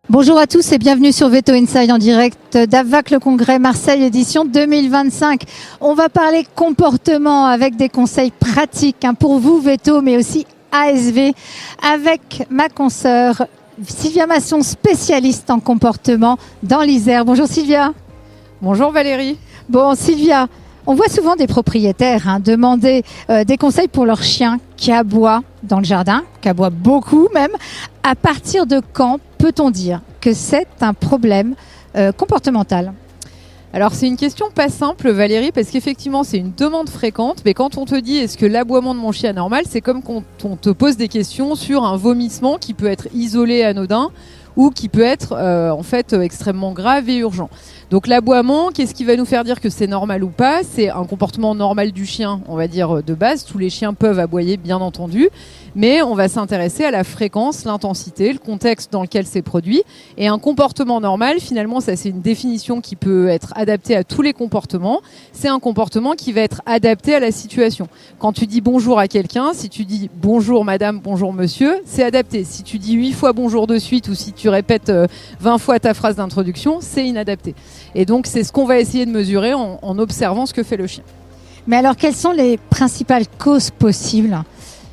Bonjour à tous et bienvenue sur Veto Inside en direct d'AVAC le Congrès Marseille édition 2025. On va parler comportement avec des conseils pratiques pour vous Veto mais aussi ASV avec ma consoeur Sylvia Masson, spécialiste en comportement dans l'Isère. Bonjour Sylvia. Bonjour Valérie. Bon Sylvia, on voit souvent des propriétaires demander des conseils pour leur chien qui aboie dans le jardin, qui aboie beaucoup même. À partir de quand peut-on dire que c'est un problème comportemental ? Alors c'est une question pas simple Valérie, parce qu'effectivement c'est une demande fréquente, mais quand on te dit est-ce que l'aboiement de mon chien est normal, c'est comme quand on te pose des questions sur un vomissement qui peut être isolé, anodin, ou qui peut être en fait extrêmement grave et urgent. Donc l'aboiement, qu'est-ce qui va nous faire dire que c'est normal ou pas ? C'est un comportement normal du chien, on va dire de base. Tous les chiens peuvent aboyer, bien entendu, mais on va s'intéresser à la fréquence, l'intensité, le contexte dans lequel c'est produit. Et un comportement normal, finalement, ça c'est une définition qui peut être adaptée à tous les comportements. C'est un comportement qui va être adapté à la situation. Quand tu dis bonjour à quelqu'un, si tu dis bonjour madame, bonjour monsieur, c'est adapté. Si tu dis 8 fois bonjour de suite ou si tu répètes 20 fois ta phrase d'introduction, c'est inadapté. Et donc, c'est ce qu'on va essayer de mesurer en observant ce que fait le chien. Mais alors, quelles sont les principales causes possibles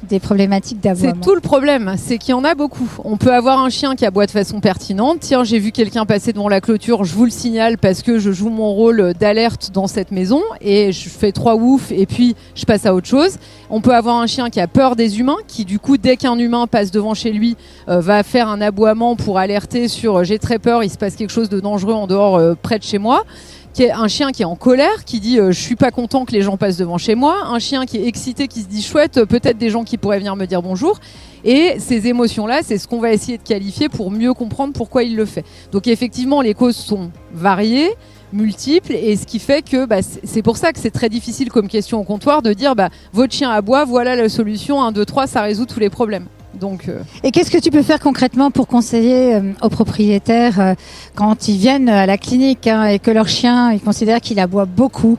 des problématiques d'aboiement ? C'est tout le problème, c'est qu'il y en a beaucoup. On peut avoir un chien qui aboie de façon pertinente. Tiens, j'ai vu quelqu'un passer devant la clôture, je vous le signale parce que je joue mon rôle d'alerte dans cette maison et je fais 3 ouf et puis je passe à autre chose. On peut avoir un chien qui a peur des humains, qui du coup, dès qu'un humain passe devant chez lui, va faire un aboiement pour alerter sur j'ai très peur, il se passe quelque chose de dangereux en dehors, près de chez moi. Qui est un chien qui est en colère, qui dit je suis pas content que les gens passent devant chez moi, un chien qui est excité, qui se dit chouette, peut-être des gens qui pourraient venir me dire bonjour. Et ces émotions-là, c'est ce qu'on va essayer de qualifier pour mieux comprendre pourquoi il le fait. Donc effectivement, les causes sont variées, multiples, et ce qui fait que c'est pour ça que c'est très difficile comme question au comptoir de dire votre chien aboie, voilà la solution, 1, 2, 3, ça résout tous les problèmes. Donc, Et qu'est-ce que tu peux faire concrètement pour conseiller aux propriétaires quand ils viennent à la clinique et que leur chien ils considèrent qu'il aboie beaucoup ?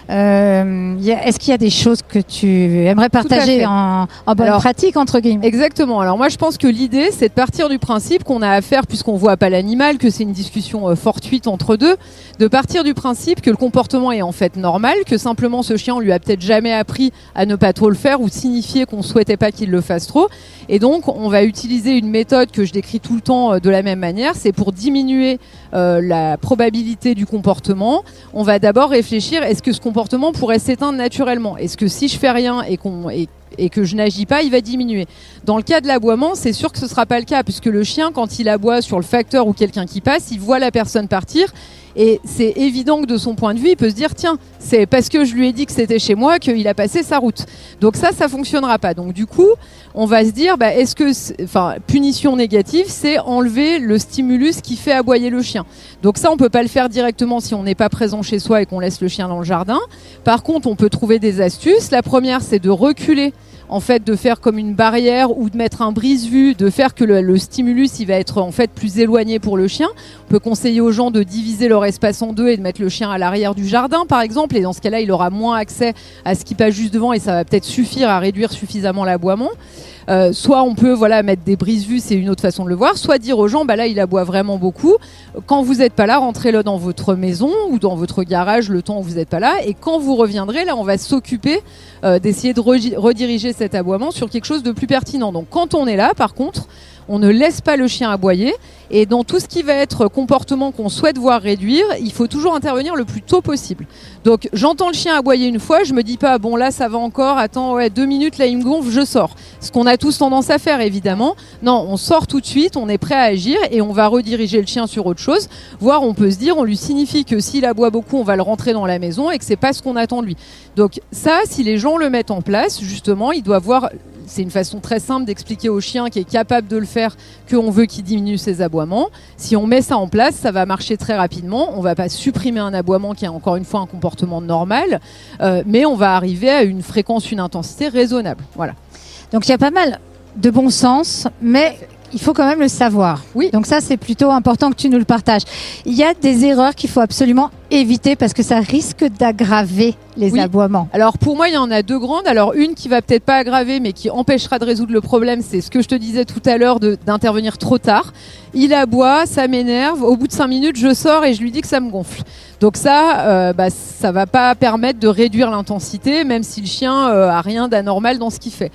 Est-ce qu'il y a des choses que tu aimerais partager en bonne pratique entre guillemets ? Exactement. Alors moi je pense que l'idée c'est de partir du principe qu'on a affaire, puisqu'on voit pas l'animal, que c'est une discussion fortuite entre deux, de partir du principe que le comportement est en fait normal, que simplement ce chien on lui a peut-être jamais appris à ne pas trop le faire ou signifier qu'on souhaitait pas qu'il le fasse trop. Et donc on va utiliser une méthode que je décris tout le temps de la même manière, c'est pour diminuer la probabilité du comportement. On va d'abord réfléchir, est-ce que ce comportement pourrait s'éteindre naturellement ? Est-ce que si je fais rien et que je n'agis pas, il va diminuer ? Dans le cas de l'aboiement, c'est sûr que ce ne sera pas le cas, puisque le chien, quand il aboie sur le facteur ou quelqu'un qui passe, il voit la personne partir. Et c'est évident que de son point de vue, il peut se dire tiens, c'est parce que je lui ai dit que c'était chez moi qu'il a passé sa route. Donc ça fonctionnera pas. Donc du coup, on va se dire est-ce que punition négative, c'est enlever le stimulus qui fait aboyer le chien. Donc ça, on peut pas le faire directement si on n'est pas présent chez soi et qu'on laisse le chien dans le jardin. Par contre, on peut trouver des astuces. La première, c'est de reculer, en fait, de faire comme une barrière ou de mettre un brise-vue, de faire que le stimulus il va être en fait plus éloigné pour le chien. On peut conseiller aux gens de diviser leur espace en deux et de mettre le chien à l'arrière du jardin par exemple, et dans ce cas-là il aura moins accès à ce qui passe juste devant et ça va peut-être suffire à réduire suffisamment l'aboiement. Soit on peut mettre des brise-vues, c'est une autre façon de le voir, soit dire aux gens là il aboie vraiment beaucoup, quand vous n'êtes pas là, rentrez-le dans votre maison ou dans votre garage le temps où vous n'êtes pas là, et quand vous reviendrez là on va s'occuper d'essayer de rediriger cet aboiement sur quelque chose de plus pertinent. Donc quand on est là par contre, on ne laisse pas le chien aboyer, et dans tout ce qui va être comportement qu'on souhaite voir réduire, il faut toujours intervenir le plus tôt possible. Donc j'entends le chien aboyer une fois, je me dis pas bon là ça va encore, attends 2 minutes, là il me gonfle, je sors. Ce qu'on a tous tendance à faire évidemment. Non, on sort tout de suite, on est prêt à agir et on va rediriger le chien sur autre chose. Voire on peut se dire, on lui signifie que s'il aboie beaucoup, on va le rentrer dans la maison et que c'est pas ce qu'on attend de lui. Donc ça, si les gens le mettent en place, justement, ils doivent voir. C'est une façon très simple d'expliquer au chien qui est capable de le faire qu'on veut qu'il diminue ses aboiements. Si on met ça en place, ça va marcher très rapidement. On ne va pas supprimer un aboiement qui est encore une fois un comportement normal, mais on va arriver à une fréquence, une intensité raisonnable. Voilà. Donc il y a pas mal de bon sens, mais il faut quand même le savoir. Oui. Donc ça, c'est plutôt important que tu nous le partages. Il y a des erreurs qu'il faut absolument éviter parce que ça risque d'aggraver les aboiements. Alors pour moi, il y en a deux grandes. Alors une qui va peut-être pas aggraver, mais qui empêchera de résoudre le problème, c'est ce que je te disais tout à l'heure d'intervenir trop tard. Il aboie, ça m'énerve. Au bout de 5 minutes, je sors et je lui dis que ça me gonfle. Donc ça, ça va pas permettre de réduire l'intensité, même si le chien a rien d'anormal dans ce qu'il fait.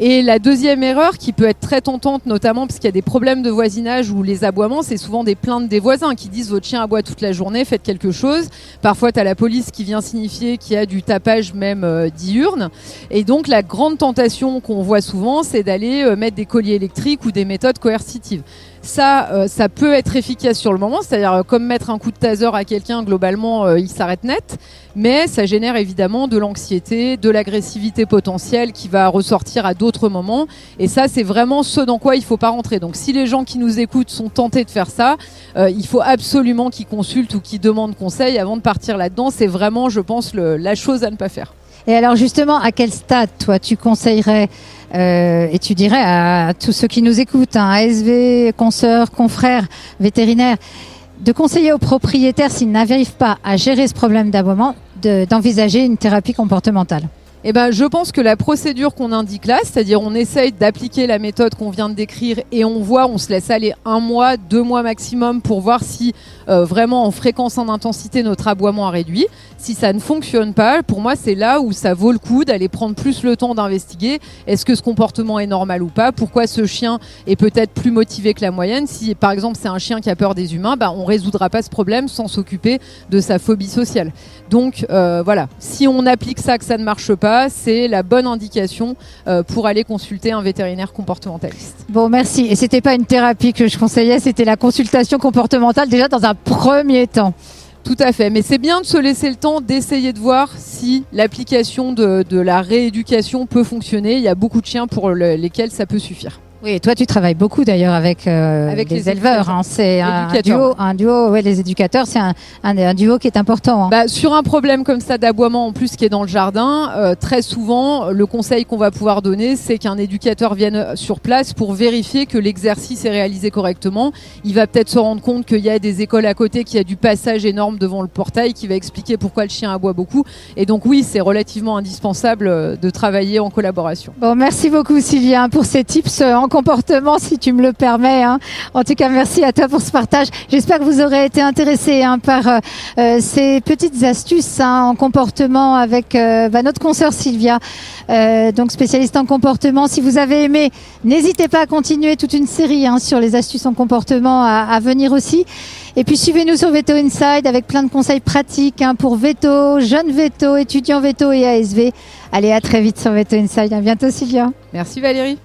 Et la deuxième erreur qui peut être très tentante, notamment parce qu'il y a des problèmes de voisinage où les aboiements, c'est souvent des plaintes des voisins qui disent votre chien aboie toute la journée, faites quelque chose. Parfois, tu as la police qui vient signifier qu'il y a du tapage même diurne. Et donc, la grande tentation qu'on voit souvent, c'est d'aller mettre des colliers électriques ou des méthodes coercitives. Ça peut être efficace sur le moment, c'est-à-dire comme mettre un coup de taser à quelqu'un, globalement, il s'arrête net. Mais ça génère évidemment de l'anxiété, de l'agressivité potentielle qui va ressortir à d'autres moments. Et ça, c'est vraiment ce dans quoi il ne faut pas rentrer. Donc si les gens qui nous écoutent sont tentés de faire ça, il faut absolument qu'ils consultent ou qu'ils demandent conseil avant de partir là-dedans. C'est vraiment, je pense, la chose à ne pas faire. Et alors justement, à quel stade, toi, tu conseillerais et tu dirais à tous ceux qui nous écoutent, ASV, consoeurs, confrères, vétérinaires, de conseiller aux propriétaires, s'ils n'arrivent pas à gérer ce problème d'aboiement, d'envisager une thérapie comportementale? Eh ben, je pense que la procédure qu'on indique là, c'est-à-dire on essaye d'appliquer la méthode qu'on vient de décrire et on se laisse aller 1 mois, 2 mois maximum pour voir si vraiment en fréquence, en intensité, notre aboiement a réduit. Si ça ne fonctionne pas, pour moi, c'est là où ça vaut le coup d'aller prendre plus le temps d'investiguer. Est-ce que ce comportement est normal ou pas? Pourquoi ce chien est peut-être plus motivé que la moyenne? Si, par exemple, c'est un chien qui a peur des humains, on résoudra pas ce problème sans s'occuper de sa phobie sociale. Donc, voilà. Si on applique ça, que ça ne marche pas, c'est la bonne indication pour aller consulter un vétérinaire comportementaliste. Bon, merci. Et c'était pas une thérapie que je conseillais, c'était la consultation comportementale déjà dans un premier temps. Tout à fait, mais c'est bien de se laisser le temps d'essayer de voir si l'application de la rééducation peut fonctionner. Il y a beaucoup de chiens pour lesquels ça peut suffire. Oui, et toi tu travailles beaucoup d'ailleurs avec les éleveurs. C'est un duo. Ouais, les éducateurs, c'est un duo qui est important. Sur un problème comme ça d'aboiement en plus qui est dans le jardin, très souvent le conseil qu'on va pouvoir donner, c'est qu'un éducateur vienne sur place pour vérifier que l'exercice est réalisé correctement. Il va peut-être se rendre compte qu'il y a des écoles à côté, qu'il y a du passage énorme devant le portail, qui va expliquer pourquoi le chien aboie beaucoup. Et donc oui, c'est relativement indispensable de travailler en collaboration. Bon, merci beaucoup Sylvia pour ces tips en comportement, si tu me le permets. En tout cas, merci à toi pour ce partage. J'espère que vous aurez été intéressés par ces petites astuces en comportement avec notre consoeur Sylvia, donc spécialiste en comportement. Si vous avez aimé, n'hésitez pas à continuer toute une série sur les astuces en comportement à venir aussi. Et puis suivez-nous sur Veto Inside avec plein de conseils pratiques pour veto, jeunes veto, étudiants veto et ASV. Allez, à très vite sur Veto Inside. À bientôt Sylvia. Merci Valérie.